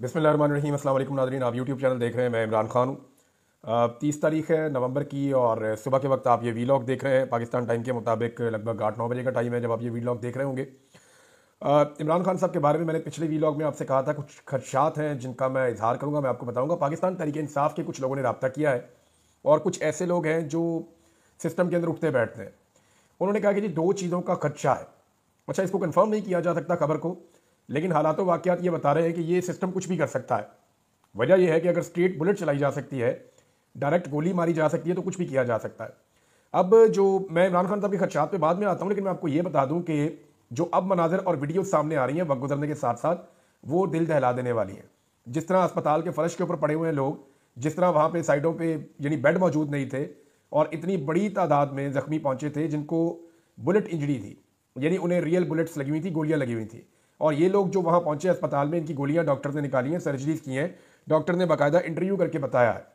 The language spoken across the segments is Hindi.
बिस्मिल्लाहिर्रहमानिर्रहीम। अस्सलाम वालेकुम नाज़रीन, आप यूट्यूब चैनल देख रहे हैं। मैं इमरान खान हूँ। 30 तारीख है नवंबर की और सुबह के वक्त आप ये वीलॉग देख रहे हैं। पाकिस्तान टाइम के मुताबिक लगभग 8-9 बजे का टाइम है जब आप ये वीलॉग देख रहे होंगे। इमरान खान साहब के बारे में मैंने पिछले वीलॉग में आपसे कहा था कुछ खदशात हैं जिनका मैं इजहार करूँगा, मैं आपको बताऊँगा। पाकिस्तान तहरीक इंसाफ के कुछ लोगों ने रब्ता किया है और कुछ ऐसे लोग हैं जो सिस्टम के अंदर उठते बैठते हैं। उन्होंने कहा कि जी 2 चीज़ों का खदशा है। अच्छा, इसको कंफर्म नहीं किया जा सकता खबर को, लेकिन हालात वाक़यात ये बता रहे हैं कि ये सिस्टम कुछ भी कर सकता है। वजह यह है कि अगर स्ट्रेट बुलेट चलाई जा सकती है, डायरेक्ट गोली मारी जा सकती है, तो कुछ भी किया जा सकता है। अब जो मैं इमरान खान साहब के खदशात पे बाद में आता हूँ, लेकिन मैं आपको ये बता दूं कि जो अब मनाजर और वीडियो सामने आ रही हैं वक्त गुजरने के साथ साथ, वो दिल दहला देने वाली हैं। जिस तरह अस्पताल के फर्श के ऊपर पड़े हुए हैं लोग, जिस तरह वहाँ पे साइडों पे यानी बेड मौजूद नहीं थे और इतनी बड़ी तादाद में जख्मी पहुंचे थे जिनको बुलेट इंजरी थी, यानी उन्हें रियल बुलेट्स लगी हुई थी, गोलियां लगी हुई थी। और ये लोग जो वहाँ पहुंचे अस्पताल में, इनकी गोलियां डॉक्टर ने निकाली हैं, सर्जरीज की हैं, डॉक्टर ने बाकायदा इंटरव्यू करके बताया है।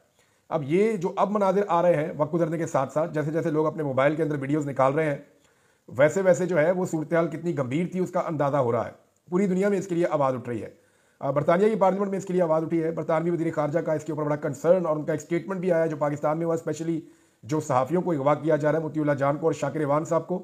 अब ये जो अब मनाजिर आ रहे हैं वक्त गुजरने के साथ साथ, जैसे जैसे लोग अपने मोबाइल के अंदर वीडियोस निकाल रहे हैं, वैसे वैसे जो है वो सूरत हाल कितनी गंभीर थी उसका अंदाज़ा हो रहा है। पूरी दुनिया में इसके लिए आवाज़ उठ रही है। बरतानिया की पार्लियामेंट में इसके लिए आवाज़ उठी है। बरतानवी वज़ीर ख़ारजा का इसके ऊपर बड़ा कंसर्न और उनका एक स्टेटमेंट भी आया जो पाकिस्तान में हुआ। स्पेशली जो सहाफ़ियों को अगवा किया जा रहा है, मोतीउल्लाह जान को और शाकिर इवान साहब को,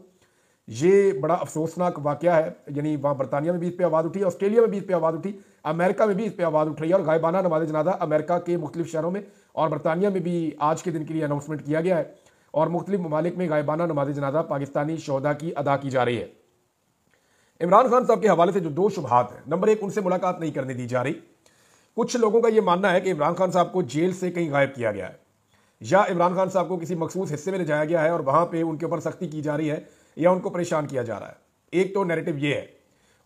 ये बड़ा अफसोसनाक वाक़या है। यानी वहाँ बरतानिया में भी इस पर आवाज़ उठी, ऑस्ट्रेलिया में भी इस पर आवाज़ उठी, अमेरिका में भी इस पर आवाज़ उठ रही है। और गायबाना नमाज जनाजा अमेरिका के मुख्तलिफ शहरों में और बरतानिया में भी आज के दिन के लिए अनाउंसमेंट किया गया है और मुख्तलिफ ममालिक में गायबाना नमाज जनाजा पाकिस्तानी शोहदा की अदा की जा रही है। इमरान खान साहब के हवाले से जो 2 शुबहात हैं, नंबर 1, उनसे मुलाकात नहीं करने दी जा रही। कुछ लोगों का यह मानना है कि इमरान खान साहब को जेल से कहीं गायब किया गया है या इमरान खान साहब को किसी मखसूस हिस्से में ले जाया गया है और वहां पे उनके ऊपर सख्ती की जा रही है या उनको परेशान किया जा रहा है। एक तो नैरेटिव ये है।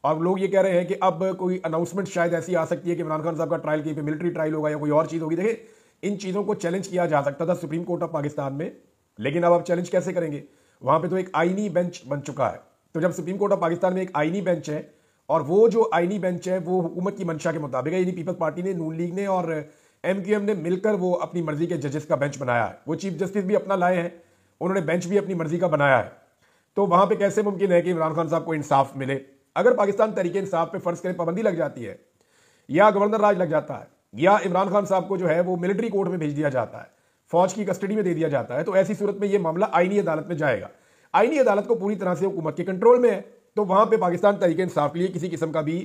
और लोग ये कह रहे हैं कि अब कोई अनाउंसमेंट शायद ऐसी आ सकती है कि इमरान खान साहब का ट्रायल कहीं पे मिलिट्री ट्रायल होगा या कोई और चीज़ होगी। देखिए, इन चीज़ों को चैलेंज किया जा सकता था सुप्रीम कोर्ट ऑफ पाकिस्तान में, लेकिन अब आप चैलेंज कैसे करेंगे? वहां पे तो एक आईनी बेंच बन चुका है। तो जब सुप्रीम कोर्ट ऑफ पाकिस्तान में एक आईनी बेंच है और वो जो आईनी बेंच है वो हुकूमत की मंशा के मुताबिक है, यानी पीपल्स पार्टी ने, नून लीग ने और MQM ने मिलकर वो अपनी मर्जी के जजेस का बेंच बनाया है। वो चीफ जस्टिस भी अपना लाए हैं, उन्होंने बेंच भी अपनी मर्जी का बनाया है। तो वहां पे कैसे मुमकिन है कि इमरान खान साहब को इंसाफ मिले? अगर पाकिस्तान तहरीक इंसाफ पे फर्ज करें पाबंदी लग जाती है या गवर्नर राज लग जाता है या इमरान खान साहब को जो है वो मिलिट्री कोर्ट में भेज दिया जाता है, फौज की कस्टडी में दे दिया जाता है, तो ऐसी सूरत में ये मामला आईनी अदालत में जाएगा। आईनी अदालत को पूरी तरह से हुकूमत के कंट्रोल में है, तो वहां पे पाकिस्तान तहरीक इंसाफ के लिए किसी किस्म का भी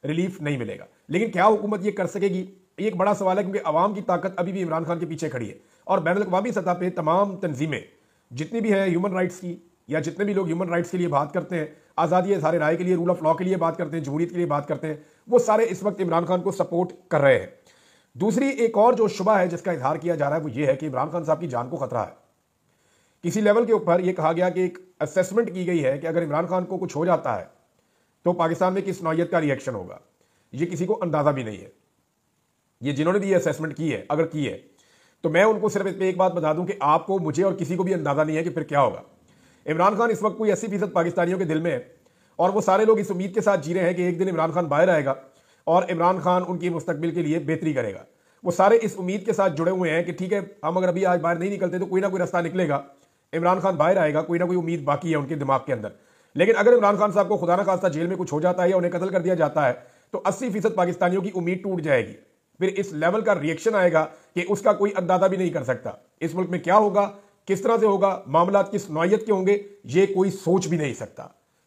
रिलीफ नहीं मिलेगा। लेकिन क्या हुकूमत ये कर सकेगी? ये एक बड़ा सवाल है, क्योंकि अवाम की ताकत अभी भी इमरान खान के पीछे खड़ी है और बैनुल अक़वामी सतह पे तमाम तंजीमें जितनी भी हैं ह्यूमन राइट्स की, या जितने भी लोग ह्यूमन राइट्स के लिए बात करते हैं, आज़ादी इज़हार राय के लिए, रूल ऑफ लॉ के लिए बात करते हैं, जमहूरियत के लिए बात करते हैं, वो सारे इस वक्त इमरान खान को सपोर्ट कर रहे हैं। दूसरी एक और जो शुबा है जिसका इजहार किया जा रहा है वो ये है कि इमरान खान साहब की जान को खतरा है। किसी लेवल के ऊपर यह कहा गया कि एक असेसमेंट की गई है कि अगर इमरान खान को कुछ हो जाता है तो पाकिस्तान में किस नौयत का रिएक्शन होगा, ये किसी को अंदाजा भी नहीं है। ये जिन्होंने भी ये असेसमेंट की है, अगर की है, तो मैं उनको सिर्फ इस पर एक बात बता दूं कि आपको, मुझे और किसी को भी अंदाजा नहीं है कि फिर क्या होगा। इमरान खान इस वक्त कोई 80% पाकिस्तानियों के दिल में है और वो सारे लोग इस उम्मीद के साथ जी रहे हैं कि एक दिन इमरान खान बाहर आएगा और इमरान खान उनकी मुस्तकबिल के लिए बेहतरी करेगा। वो सारे इस उम्मीद के साथ जुड़े हुए हैं कि ठीक है, हम अगर अभी आज बाहर नहीं निकलते तो कोई ना कोई रास्ता निकलेगा, इमरान खान बाहर आएगा, कोई ना कोई उम्मीद बाकी है उनके दिमाग के अंदर। लेकिन अगर इमरान खान साहब को खुदा ना खास्ता जेल में कुछ हो जाता है या उन्हें कत्ल कर दिया जाता है तो 80% पाकिस्तानियों की उम्मीद टूट जाएगी। फिर इस लेवल का रिएक्शन आएगा कि उसका कोई अंदाजा भी नहीं कर सकता। इस मुल्क में क्या होगा, किस तरह से होगा, मामला किस नौयत के होंगे, ये कोई सोच भी नहीं सकता,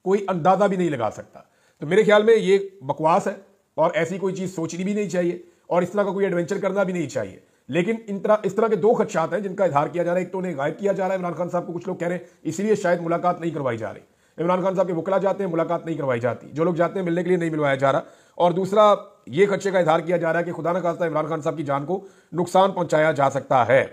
कोई अंदाजा भी नहीं लगा सकता। तो मेरे ख्याल में ये बकवास है और ऐसी कोई चीज सोचनी भी नहीं चाहिए और इस तरह का कोई एडवेंचर करना भी नहीं चाहिए। लेकिन इस तरह के 2 खदशात हैं जिनका इजहार किया जा रहा है। एक तो उन्हें गायब किया जा रहा है इमरान खान साहब को, कुछ लोग कह रहे हैं इसलिए शायद मुलाकात नहीं करवाई जा रही। इमरान खान साहब के वकला जाते हैं, मुलाकात नहीं करवाई जाती, जो लोग जाते हैं मिलने के लिए नहीं मिलवाया जा रहा। और दूसरा ये खदशे का इजहार किया जा रहा है कि खुदा न खास्ता इमरान खान साहब की जान को नुकसान पहुंचाया जा सकता है।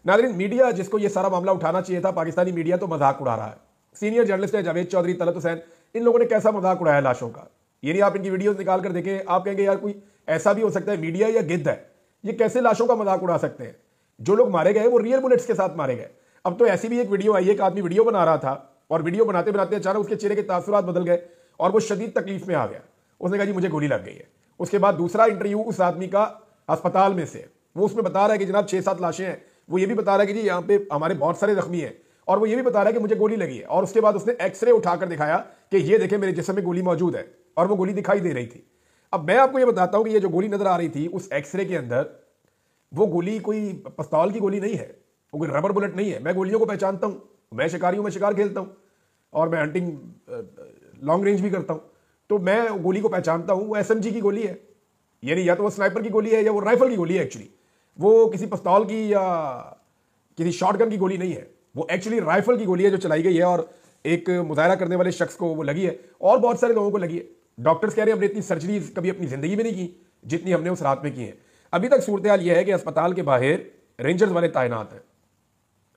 नाज़रीन, मीडिया जिसको ये सारा मामला उठाना चाहिए था, पाकिस्तानी मीडिया तो मजाक उड़ा रहा है। सीनियर जर्नलिस्ट है जावेद चौधरी, तलत हुसैन, इन लोगों ने कैसा मजाक उड़ाया लाशों का। यानी आप इनकी वीडियोस निकाल कर देखें, आप कहेंगे यार कोई ऐसा भी हो सकता है मीडिया या गिद्ध है, ये कैसे लाशों का मजाक उड़ा सकते हैं। जो लोग मारे गए वो रियल बुलेट्स के साथ मारे गए। अब तो ऐसी भी एक वीडियो आई है, एक आदमी वीडियो बना रहा था और वीडियो बनाते बनाते अचानक उसके चेहरे के तासुरात बदल गए और वो शदीद तकलीफ में आ गया। उसने कहा जी मुझे गोली लग गई है। उसके बाद दूसरा इंटरव्यू उस आदमी का अस्पताल में से, वो उसमें बता रहा है कि जनाब 6-7 लाशें हैं। वो ये भी बता रहा है कि जी यहाँ पे हमारे बहुत सारे जख्मी हैं और वो ये भी बता रहा है कि मुझे गोली लगी है। और उसके बाद उसने एक्सरे उठाकर दिखाया कि ये देखें मेरे जिस्म में गोली मौजूद है और वो गोली दिखाई दे रही थी। अब मैं आपको ये बताता हूं कि ये जो गोली नजर आ रही थी उस एक्सरे के अंदर, वो गोली कोई पिस्तौल की गोली नहीं है, वो कोई रबर बुलेट नहीं है। मैं गोलियों को पहचानता हूं, मैं शिकारी हूं, मैं शिकार खेलता हूं और मैं हंटिंग लॉन्ग रेंज भी करता हूं, तो मैं गोली को पहचानता हूं। वो एसएमजी की गोली है, यानी या तो वो स्नाइपर की गोली है या वो राइफल की गोली है। एक्चुअली वो किसी पिस्तौल की या किसी शॉटगन की गोली नहीं है, वो एक्चुअली राइफल की गोली है जो चलाई गई है और एक मुजाहरा करने वाले शख्स को वो लगी है और बहुत सारे लोगों को लगी है। डॉक्टर्स कह रहे हैं हमने इतनी सर्जरी कभी अपनी जिंदगी में नहीं की जितनी हमने उस रात में की है। अभी तक सूरत हाल यह है कि अस्पताल के बाहर रेंजर्स वाले तैनात हैं।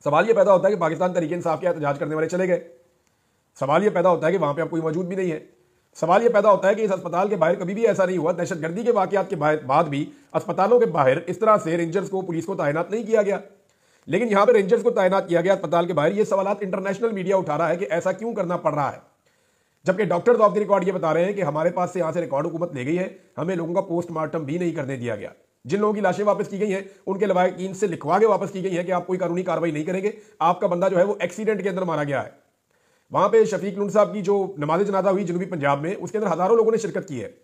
सवाल यह पैदा होता है कि पाकिस्तान तरीके इंसाफ के एहतजाज करने वाले चले गए। सवाल यह पैदा होता है कि वहां पे अब कोई मौजूद भी नहीं है। सवाल यह पैदा होता है कि इस अस्पताल के बाहर कभी भी ऐसा नहीं हुआ, दहशतगर्दी के वाकयात के बाद भी अस्पतालों के बाहर इस तरह से रेंजर्स को, पुलिस को तैनात नहीं किया गया, लेकिन यहां पर रेंजर्स को तैनात किया गया अस्पताल के बाहर। ये सवाल इंटरनेशनल मीडिया उठा रहा है कि ऐसा क्यों करना पड़ रहा है, जबकि डॉक्टर्स ऑफ द रिकॉर्ड ये बता रहे हैं कि हमारे पास से यहां से रिकॉर्ड हुकूमत ले गई है, हमें लोगों का पोस्टमार्टम भी नहीं करने दिया गया। जिन लोगों की लाशें वापस की गई हैं उनके लवाकिन से लिखवा के वापस की गई है कि आप कोई कानूनी कार्रवाई नहीं करेंगे, आपका बंदा जो है वो एक्सीडेंट के अंदर मारा गया है। वहां पे शफीक लुंड साहब की जो नमाज जनाजा हुई जनूबी पंजाब में, उसके अंदर हजारों लोगों ने शिरकत की है।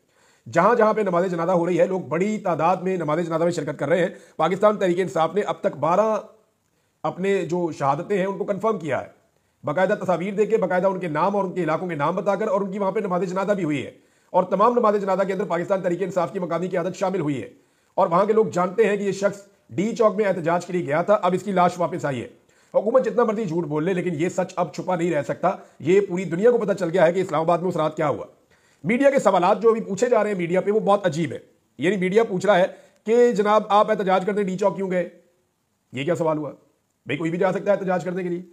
जहां जहां पे नमाज जनाजा हो रही है, लोग बड़ी तादाद में नमाज जनाजा में शिरकत कर रहे हैं। पाकिस्तान तहरीक इंसाफ ने अब तक 12 अपने जो शहादतें हैं उनको कंफर्म किया है, बाकायदा तस्वीर देके, बाकायदा उनके नाम और उनके इलाकों के नाम बताकर, और उनकी वहां पे नमाज जनाजा भी हुई है और तमाम नमाज जनाजा के अंदर पाकिस्तान तहरीक इंसाफ की मकामी क़यादत शामिल हुई है। और वहां के लोग जानते हैं कि ये शख्स डी चौक में एहतजाज के लिए गया था, अब इसकी लाश वापस आई है। हुकूमत जितना मर्जी झूठ बोल ले, लेकिन ये सच अब छुपा नहीं रह सकता। ये पूरी दुनिया को पता चल गया है कि इस्लामाबाद में उस रात क्या हुआ। मीडिया के सवाल जो अभी पूछे जा रहे हैं मीडिया पे, वो बहुत अजीब है। यानी मीडिया पूछ रहा है कि जनाब आप एहतजाज करने डी चौक क्यों गए? ये क्या सवाल हुआ भाई? कोई भी जा सकता है एहतजाज करने के लिए।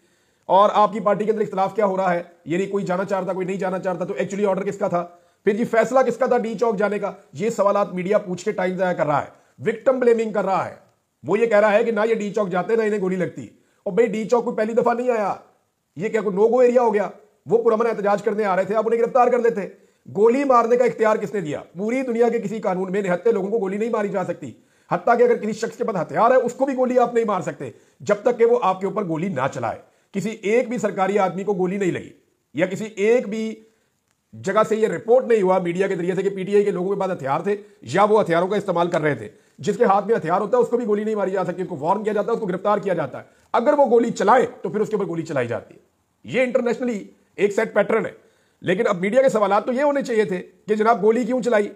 और आपकी पार्टी के अंदर इख्तिलाफ क्या हो रहा है, यानी कोई जाना चाहता, कोई नहीं जाना चाहता, तो एक्चुअली ऑर्डर किसका था? फिर ये फैसला किसका था डी चौक जाने का? ये सवाल मीडिया पूछ के टाइम जाया कर रहा है, विक्टिम ब्लेमिंग कर रहा है। वो ये कह रहा है कि ना ये डी चौक जाते ना इन्हें गोली लगती। और भाई डी चौक कोई पहली दफा नहीं आया, ये क्या कोई नो गो एरिया हो गया? वो पुरअमन एहतजाज करने आ रहे थे, आप उन्हें गिरफ्तार कर देते। गोली मारने का इख्तियार किसने दिया? पूरी दुनिया के किसी कानून में निहत्थे लोगों को गोली नहीं मारी जा सकती। हत्ता कि अगर किसी शख्स के पास हथियार है उसको भी गोली आप नहीं मार सकते जब तक कि वो आपके ऊपर गोली ना चलाए। किसी एक भी सरकारी आदमी को गोली नहीं लगी, या किसी एक भी जगह से ये रिपोर्ट नहीं हुआ मीडिया के जरिए से कि पीटीआई के लोगों के पास हथियार थे या वो हथियारों का इस्तेमाल कर रहे थे। जिसके हाथ में हथियार होता है उसको भी गोली नहीं मारी जा सकती, उसको वार्न किया जाता है, उसको गिरफ्तार किया जाता है। अगर वो गोली चलाए तो फिर उसके ऊपर गोली चलाई जाती है। ये इंटरनेशनली एक सेट पैटर्न है। लेकिन अब मीडिया के सवाल तो ये होने चाहिए थे कि जनाब गोली क्यों चलाई?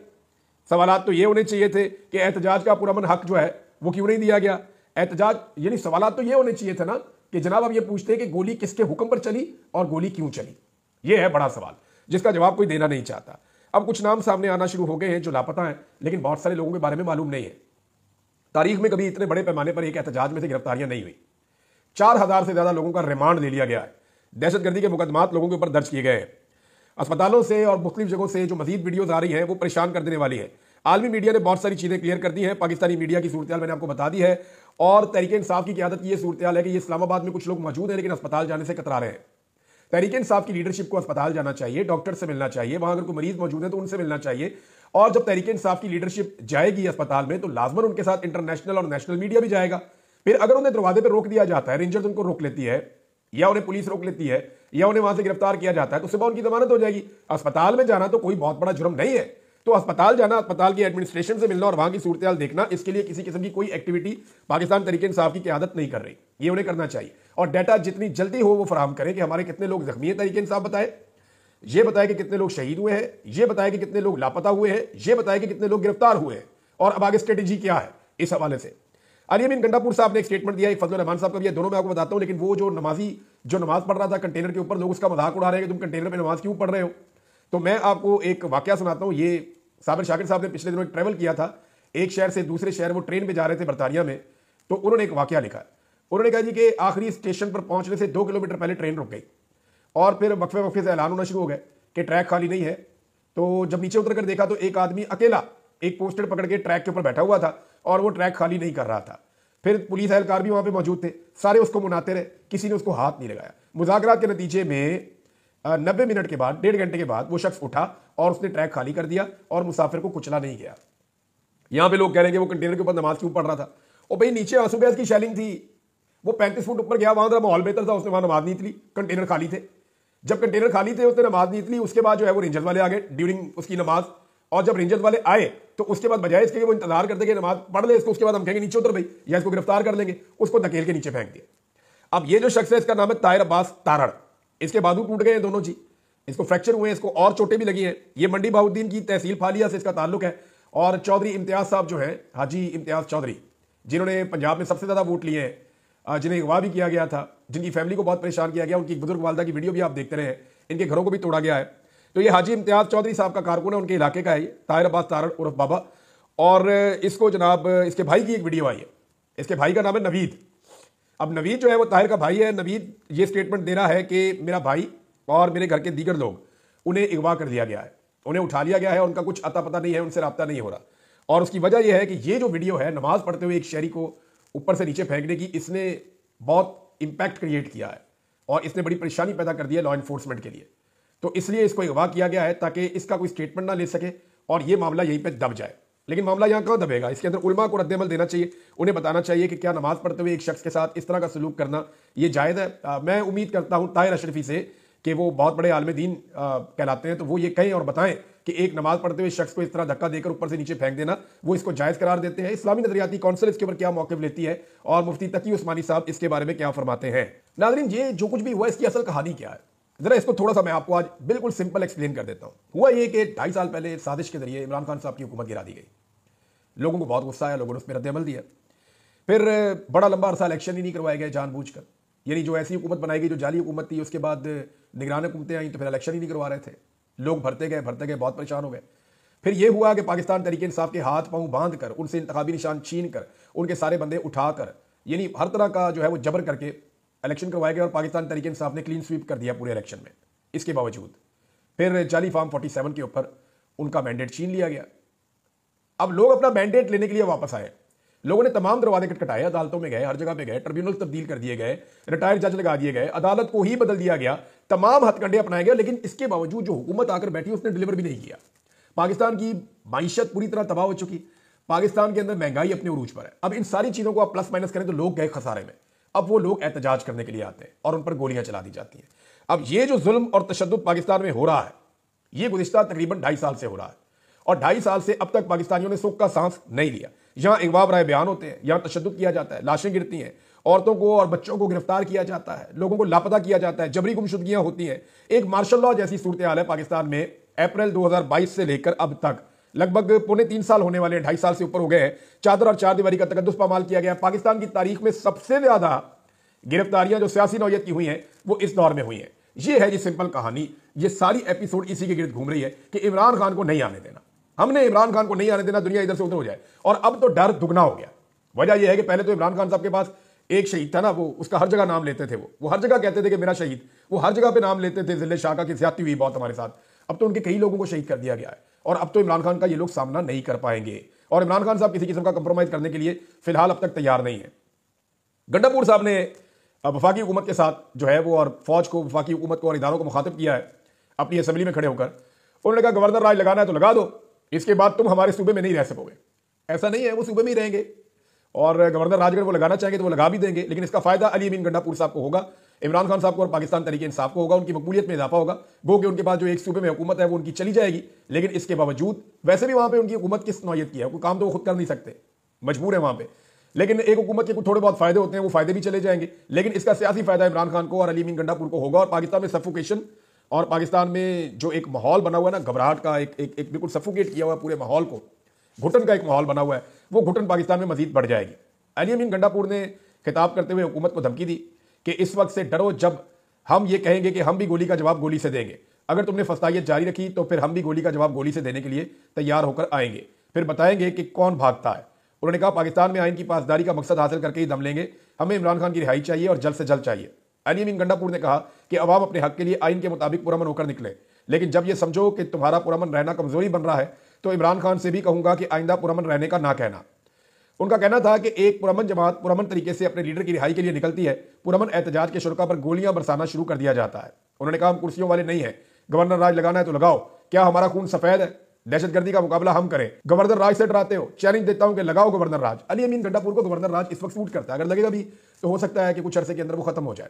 सवाल तो ये होने चाहिए थे कि एहतजाज का पुरअमन हक जो है वो क्यों नहीं दिया गया? एहतजाज यानी सवाल तो ये होने चाहिए थे ना कि जनाब अब ये पूछते कि गोली किसके हुक्म पर चली और गोली क्यों चली। ये है बड़ा सवाल जिसका जवाब कोई देना नहीं चाहता। अब कुछ नाम सामने आना शुरू हो गए हैं जो लापता हैं, लेकिन बहुत सारे लोगों के बारे में मालूम नहीं है। तारीख में कभी इतने बड़े पैमाने पर एक एहतजाज में से गिरफ्तारियां नहीं हुई। 4000 से ज्यादा लोगों का रिमांड ले लिया गया है। दहशतगर्दी के मुकदमात लोगों के ऊपर दर्ज किए गए हैं। अस्पतालों से और मुख्तलिफ जगहों से जो मजीद वीडियोज आ रही हैं वो परेशान कर देने वाली है। आलमी मीडिया ने बहुत सारी चीजें क्लियर कर दी हैं। पाकिस्तानी मीडिया की सूरत मैंने आपको बता दी है और तहरीक इंसाफ की क़यादत की ये सूरत है कि ये इस्लामाबाद में कुछ लोग मौजूद हैं लेकिन अस्पताल जाने से कतरा रहे हैं। तहरीक इंसाफ की लीडरशिप को अस्पताल जाना चाहिए, डॉक्टर से मिलना चाहिए, वहां अगर कोई मरीज मौजूद है तो उनसे मिलना चाहिए। और जब तहरीक इंसाफ की लीडरशिप जाएगी अस्पताल में तो लाजमन उनके साथ इंटरनेशनल और नेशनल मीडिया भी जाएगा। फिर अगर उन्हें दरवाजे पर रोक दिया जाता है, रेंजर्स उनको रोक लेती है या उन्हें पुलिस रोक लेती है या उन्हें वहां से गिरफ्तार किया जाता है तो सुबह उनकी जमानत हो जाएगी। अस्पताल में जाना तो कोई बहुत बड़ा जुर्म नहीं है। तो अस्पताल जाना, अस्पताल की एडमिनिस्ट्रेशन से मिलना और वहां की सूरत हाल देखना, इसके लिए किसी किस्म की कोई एक्टिविटी पाकिस्तान तहरीक इंसाफ की क़यादत नहीं कर रही। ये उन्हें करना चाहिए और डाटा जितनी जल्दी हो वो फराहम करें कि हमारे कितने लोग जख्मी हैं। तहरीक इंसाफ बताए, ये बताए कि कितने लोग शहीद हुए हैं, ये बताए कि कितने लोग लापता हुए हैं, ये बताए कि कितने लोग गिरफ्तार हुए हैं और अब आगे स्ट्रेटेजी क्या है। इस हवाले से अली अमीन गंडापुर साहब ने एक स्टेटमेंट दिया, एक फजल रहमान साहब का भी है, दोनों मैं आपको बताता हूं। लेकिन वो जो नमाजी जो नमाज पढ़ रहा था कंटेनर के ऊपर, लोग उसका मजाक उड़ा रहे हैं कि तुम कंटेनर पे नमाज क्यों पढ़ रहे हो। तो मैं आपको एक वाकया सुनाता हूं। ये साबिर शाकिर साहब ने पिछले दिनों एक ट्रैवल किया था, एक शहर से दूसरे शहर, वो ट्रेन में जा रहे थे बरतानिया में। तो उन्होंने एक वाकया लिखा। उन्होंने कहा जी कि आखिरी स्टेशन पर पहुंचने से 2 किलोमीटर पहले ट्रेन रुक गई और फिर वक्फे वक्फे से ऐलान होना शुरू हो गए कि ट्रैक खाली नहीं है। तो जब नीचे उतर कर देखा तो एक आदमी अकेला एक पोस्टर पकड़ के ट्रैक के ऊपर बैठा हुआ था और वो ट्रैक खाली नहीं कर रहा था। फिर पुलिस एहलकार भी वहां पे मौजूद थे, सारे उसको मुनाते रहे, किसी ने उसको हाथ नहीं लगाया। मुज़ाकरात के नतीजे में 90 मिनट के बाद, 1.5 घंटे के बाद वो शख्स उठा और उसने ट्रैक खाली कर दिया और मुसाफिर को कुचला नहीं गया। यहां पे लोग कह रहे हैं कि वो कंटेनर के ऊपर नमाज क्यों पढ़ रहा था। और भाई नीचे आंसू गैस की शेलिंग थी, वो 35 फुट ऊपर गया, वहां जरा माहौल बेहतर था, उसने वहां नमाज नहीं इतली, कंटेनर खाली थे। जब कंटेनर खाली थे उसने नमाज नहीं इतली, उसके बाद जो है वो रेंजर्स वाले आ गए ड्यूरिंग उसकी नमाज और जब रेंजर्स वाले आए तो उसके बाद बजाय इसके वो इंतजार करते कि नमाज पढ़ ले इसको, उसके बाद हम कहेंगे नीचे उतर भाई या इसको गिरफ्तार कर लेंगे, उसको धकेल के नीचे फेंक दिया। अब ये जो शख्स है इसका नाम है ताहिर अब्बास तारड़, इसके बाजू टूट गए हैं दोनों जी, इसको फ्रैक्चर हुए हैं, इसको और चोटें भी लगी हैं। ये मंडी बहाउद्दीन की तहसील फालिया से इसका ताल्लुक है। और चौधरी इम्तियाज साहब जो है, हाजी इम्तियाज चौधरी, जिन्होंने पंजाब में सबसे ज्यादा वोट लिए हैं, जिन्हें अगवा भी किया गया था, जिनकी फैमिली को बहुत परेशान किया गया, उनकी बुजुर्ग वालदा की वीडियो भी आप देखते रहे हैं, इनके घरों को भी तोड़ा गया है। तो ये हाजी इम्तियाज चौधरी साहब का कारकुन है, उनके इलाके का है ताहिर अब्बास तारड़ उर्फ बाबा। और इसको जनाब इसके भाई की एक वीडियो आई है, इसके भाई का नाम है नवीद। अब नवीद जो है वो ताहिर का भाई है। नवीद ये स्टेटमेंट दे रहा है कि मेरा भाई और मेरे घर के दीगर लोग, उन्हें अगवा कर दिया गया है, उन्हें उठा लिया गया है, उनका कुछ अता पता नहीं है, उनसे रब्ता नहीं हो रहा। और उसकी वजह यह है कि ये जो वीडियो है नमाज पढ़ते हुए एक शहरी को ऊपर से नीचे फेंकने की, इसने बहुत इंपैक्ट क्रिएट किया है और इसने बड़ी परेशानी पैदा कर दी है लॉ इन्फोर्समेंट के लिए। तो इसलिए इसको अगवा किया गया है ताकि इसका कोई स्टेटमेंट ना ले सके और ये मामला यहीं पे दब जाए। लेकिन मामला यहाँ कहाँ दबेगा, इसके अंदर उलमा को रद्द-ए-अमल देना चाहिए, उन्हें बताना चाहिए कि क्या नमाज पढ़ते हुए एक शख्स के साथ इस तरह का सलूक करना ये जायज़ है। मैं उम्मीद करता हूँ ताहिर अशरफी से कि वो बहुत बड़े आलिम दीन कहलाते हैं, तो वो ये कहें और बताएं कि एक नमाज पढ़ते हुए शख्स को इस तरह धक्का देकर ऊपर से नीचे फेंक देना, वो इसको जायज़ करार देते हैं। इस्लामी नजरियाती कौंसिल इसके ऊपर क्या मौक़िफ़ लेती है और मुफ्ती तकी उस्मानी साहब इसके बारे में क्या फरमाते हैं। नाज़रीन, ये जो कुछ भी हुआ इसकी असल कहानी क्या है, जरा इसको थोड़ा सा मैं आपको आज बिल्कुल सिंपल एक्सप्लेन कर देता हूँ। हुआ ये कि 2.5 साल पहले साजिश के जरिए इमरान खान साहब की हुकूमत गिरा दी गई। लोगों को बहुत गुस्सा आया, लोगों ने उस पर रद्द-ए-अमल दिया। फिर बड़ा लंबा अरसा इलेक्शन ही नहीं करवाए गए जानबूझकर, यानी जो ऐसी हुकूमत बनाई गई जो जाली हुकूमत थी, उसके बाद निगरान हुकूमतें आई तो फिर इलेक्शन ही नहीं करवा रहे थे। लोग भरते गए बहुत परेशान हो गए। फिर यह हुआ कि पाकिस्तान तहरीक इंसाफ के हाथ पांव बांध कर, उनसे इंतखाबी निशान छीन कर, उनके सारे बंदे उठाकर, यानी हर तरह का जो है वो जबर करके इलेक्शन करवाए गए और पाकिस्तान तहरीक इंसाफ ने क्लीन स्वीप कर दिया पूरे इलेक्शन में। इसके बावजूद फिर जाली फार्म 47 के ऊपर उनका मैंडेट छीन लिया गया। अब लोग अपना मैंडेट लेने के लिए वापस आए, लोगों ने तमाम दरवाजे खटखटाए, अदालतों में गए, हर जगह पे गए, ट्रिब्यूनल तब्दील कर दिए गए, रिटायर्ड जज लगा दिए गए, अदालत को ही बदल दिया गया, तमाम हथकंडे अपनाए गए, लेकिन इसके बावजूद जो हुकूमत आकर बैठी उसने डिलीवर भी नहीं किया। पाकिस्तान की माईशत पूरी तरह तबाह हो चुकी, पाकिस्तान के अंदर महंगाई अपने उरूज पर है। अब इन सारी चीजों को आप प्लस माइनस करें तो लोग गए खसारे में। अब वो लोग एहतजाज करने के लिए आते हैं और उन पर गोलियां चला दी जाती हैं। अब ये जो जुल्म और तशद्दुद पाकिस्तान में हो रहा है, ये गुज़िश्ता तकरीबन 2.5 साल से हो रहा है और 2.5 साल से अब तक पाकिस्तानियों ने सुख का सांस नहीं लिया। यहां अगवा बराए बयान होते हैं, यहां तशद्दुद किया जाता है, लाशें गिरती हैं, औरतों को और बच्चों को गिरफ्तार किया जाता है, लोगों को लापता किया जाता है, जबरी गुमशुदगियां होती हैं। एक मार्शल लॉ जैसी सूरत हाल है पाकिस्तान में। अप्रैल 2022 से लेकर अब तक लगभग 2.25 साल होने वाले, 2.5 साल से ऊपर हो गए हैं। चादर और चार दीवारी का तकद्दुस पामाल किया गया। पाकिस्तान की तारीख में सबसे ज्यादा गिरफ्तारियां जो सियासी नौयत की हुई हैं वो इस दौर में हुई हैं। ये है जी सिंपल कहानी। ये सारी एपिसोड इसी के गिर्द घूम रही है कि इमरान खान को नहीं आने देना, हमने इमरान खान को नहीं आने देना, दुनिया इधर से उधर हो जाए। और अब तो डर दुगना हो गया। वजह यह है कि पहले तो इमरान खान साहब के पास एक शहीद था ना, वो उसका हर जगह नाम लेते थे, वो हर जगह कहते थे कि मेरा शहीद, वो हर जगह पे नाम लेते थे। जिले शाह की ज्यादती हुई बहुत हमारे साथ। अब तो उनके कई लोगों को शहीद कर दिया गया है और अब तो इमरान खान का ये लोग सामना नहीं कर पाएंगे। और इमरान खान साहब किसी किस्म का कंप्रोमाइज करने के लिए फिलहाल अब तक तैयार नहीं है। गंडापुर साहब ने वफाकी हुकूमत के साथ जो है वो और फौज को, वफाकी हुकूमत को और इदारों को मुखातिब किया है अपनी असेंबली में खड़े होकर। उन्होंने कहा गवर्नर राज लगाना है तो लगा दो, इसके बाद तुम हमारे सूबे में नहीं रह सकोगे। ऐसा नहीं है, वो सूबे में ही रहेंगे और गवर्नर राज अगर वो लगाना चाहेंगे तो वो लगा भी देंगे, लेकिन इसका फायदा अली अमीन गंडापुर साहब को होगा, इमरान खान साहब को और पाकिस्तान तहरीक इंसाफ को होगा। उनकी मकबूलियत में इजाफा होगा। गो कि उनके पास जो एक सूबे में हुकूमत है वो उनकी चली जाएगी, लेकिन इसके बावजूद वैसे भी वहां पे उनकी हुकूमत किस नौयत की है, कोई काम तो वो खुद कर नहीं सकते, मजबूर है वहां पे। लेकिन एक हुकूमत के कुछ थोड़े बहुत फायदे होते हैं, वो फायदे भी चले जाएंगे, लेकिन इसका सियासी फायदा इमरान खान को और अली अमीन गंडापुर को होगा। और पाकिस्तान में सफोकेशन और पाकिस्तान में जो एक माहौल बना हुआ है ना, घबराहट का, एक बिल्कुल सफोकेट किया हुआ पूरे माहौल को, घुटन का एक माहौल बना हुआ है, वो घुटन पाकिस्तान में मजीद बढ़ जाएगी। अली अमीन गंडापुर ने खिताब करते हुए हुकूमत को धमकी दी कि इस वक्त से डरो जब हम ये कहेंगे कि हम भी गोली का जवाब गोली से देंगे। अगर तुमने फस्तायत जारी रखी तो फिर हम भी गोली का जवाब गोली से देने के लिए तैयार होकर आएंगे, फिर बताएंगे कि कौन भागता है। उन्होंने कहा पाकिस्तान में आइन की पासदारी का मकसद हासिल करके ही दम लेंगे, हमें इमरान खान की रिहाई चाहिए और जल्द से जल्द चाहिए। अली अमीन गंडापुर ने कहा कि अवाम अपने हक के लिए आइन के मुताबिक पुरअमन होकर निकले, लेकिन जब यह समझो कि तुम्हारा पुरअमन रहना कमजोरी बन रहा है तो इमरान खान से भी कहूंगा कि आइंदा पुरअमन रहने का ना कहना। उनका कहना था कि एक पुरअमन जमात पुरअमन तरीके से अपने लीडर की रिहाई के लिए निकलती है, पुरअमन एहतजाज के शुरका पर गोलियां बरसाना शुरू कर दिया जाता है। उन्होंने कहा हम कुर्सियों वाले नहीं है, गवर्नर राज लगाना है तो लगाओ, क्या हमारा खून सफेद है? दहशतगर्दी का मुकाबला हम करें, गवर्नर राज से डराते हो, चैलेंज देता हूं कि लगाओ गवर्नर राज। अली अमीन गंडापुर को गवर्नर राज इस वक्त सूट करता है, अगर लगेगा भी तो हो सकता है कि कुछ अरसे के अंदर वो खत्म हो जाए।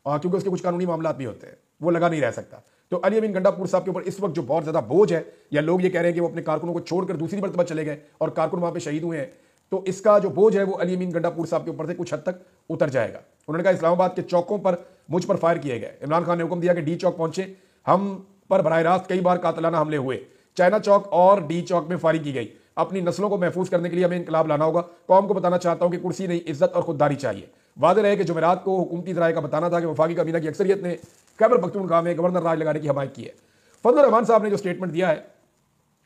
क्योंकि उसके कुछ कानूनी मामला भी होते हैं, वो लगा नहीं रह सकता। तो अली अमीन गंडापुर साहब के ऊपर इस वक्त जो बहुत ज्यादा बोझ है, या लोग ये कह रहे हैं कि वो अपने कारकुनों को छोड़कर दूसरी मरतबा चले गए और कारकुन वहां पे शहीद हुए हैं, तो इसका जो बोझ है वो अली अमीन गंडापुर साहब के ऊपर से कुछ हद तक उतर जाएगा। उन्होंने कहा इस्लामाबाद के चौकों पर मुझ पर फायर किए गए। इमरान खान ने हुक्म दिया कि डी चौक पहुंचे, हम पर बराह रास्त कई बार कातलाना हमले हुए, चाइना चौक और डी चौक में फायरिंग की गई। अपनी नस्लों को महफूज करने के लिए हमें इंकलाब लाना होगा। कौम को बताना चाहता हूं कि कुर्सी नहीं, इज्जत और खुददारी चाहिए। वादे रहे कि जुमेरात को हुकूमती ज़राए का बताना था कि वफाकी काबीना की अक्सरियत ने खैबर पख्तूनख्वा में गवर्नर राज लगाने की हमायत की है। फजलुर रहमान साहब ने जो स्टेटमेंट दिया है,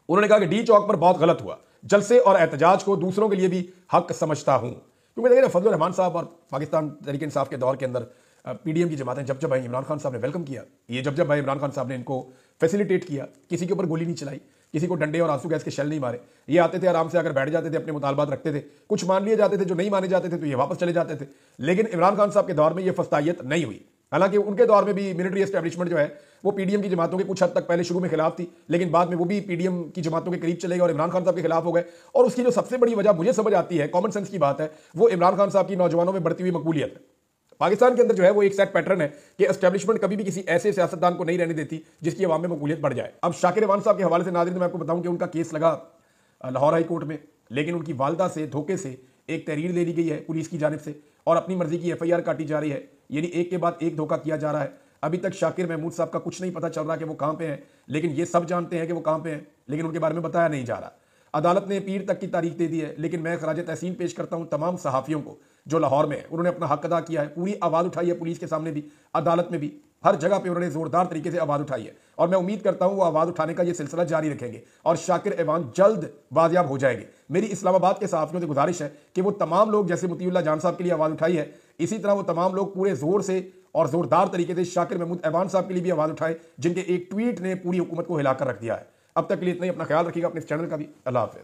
उन्होंने कहा कि डी चौक पर बहुत गलत हुआ, जलसे और एहतजाज को दूसरों के लिए भी हक समझता हूं। क्योंकि देखिए फजलुर रहमान साहब और पाकिस्तान तहरीक इंसाफ के दौर के अंदर पीडीएम की जमातें जब भाई इमरान खान साहब ने वेलकम किया, ये जब भाई इमरान खान साहब ने इनको फैसिलिटेट किया, किसी के ऊपर गोली नहीं चलाई, किसी को डंडे और आंसू गैस के शेल नहीं मारे, ये आते थे आराम से आकर बैठ जाते थे, अपने मुतालबात रखते थे, कुछ मान लिए जाते थे, जो नहीं माने जाते थे तो ये वापस चले जाते थे। लेकिन इमरान खान साहब के दौर में ये फस्तायत नहीं हुई। हालांकि उनके दौर में भी मिलिट्री एस्टेब्लिशमेंट जो है वो पीडीएम की जमातों के कुछ हद तक पहले शुरू में खिलाफ थी, लेकिन बाद में वो भी पीडीएम की जमातों के करीब चले गए और इमरान खान साहब के खिलाफ हो गए। और उसकी जो सबसे बड़ी वजह मुझे समझ आती है, कॉमन सेंस की बात है, वो इमरान खान साहब की नौजवानों में बढ़ती हुई मकबूलियत है। पाकिस्तान के अंदर जो है वो एक सेट पैटर्न है कि एस्टेब्लिशमेंट कभी भी किसी ऐसे सियासतदान को नहीं रहने देती जिसकी अवाम में मकबूलियत बढ़ जाए। अब शाकिर अवान साहब के हवाले से नाज़रीन मैं आपको बताऊं कि उनका केस लगा लाहौर हाई कोर्ट में, लेकिन उनकी वालदा से धोखे से एक तहरीर दे दी गई है पुलिस की जानिब से और अपनी मर्जी की एफआईआर काटी जा रही है, यानी एक के बाद एक धोखा किया जा रहा है। अभी तक शाकिर महमूद साहब का कुछ नहीं पता चल रहा कि वो कहां पे हैं, लेकिन ये सब जानते हैं कि वो कहां पे हैं, लेकिन उनके बारे में बताया नहीं जा रहा। अदालत ने पीर तक की तारीख दे दी है, लेकिन मैं खराज तहसीन पेश करता हूं तमाम सहाफ़ियों को जो लाहौर में है। उन्होंने अपना हक अदा किया है, पूरी आवाज़ उठाई है, पुलिस के सामने भी, अदालत में भी, हर जगह पे उन्होंने जोरदार तरीके से आवाज़ उठाई है। और मैं उम्मीद करता हूं वो आवाज़ उठाने का ये सिलसिला जारी रखेंगे और शाकिर अवान जल्द बाजियाब हो जाएंगे। मेरी इस्लामाबाद के सहाफ़ियों से गुजारिश है कि वो तमाम लोग जैसे मुतीउल्लाह जान साहब के लिए आवाज़ उठाई है, इसी तरह वो तमाम लोग पूरे जोर से और जोरदार तरीके से शाकिर महमूद अवान साहब के लिए भी आवाज़ उठाए, जिनके एक ट्वीट ने पूरी हुकूमत को हिलाकर रख दिया है। अब तक के लिए इतना ही, अपना ख्याल रखिएगा, अपने इस चैनल का भी। अल्लाह हाफ़िज़।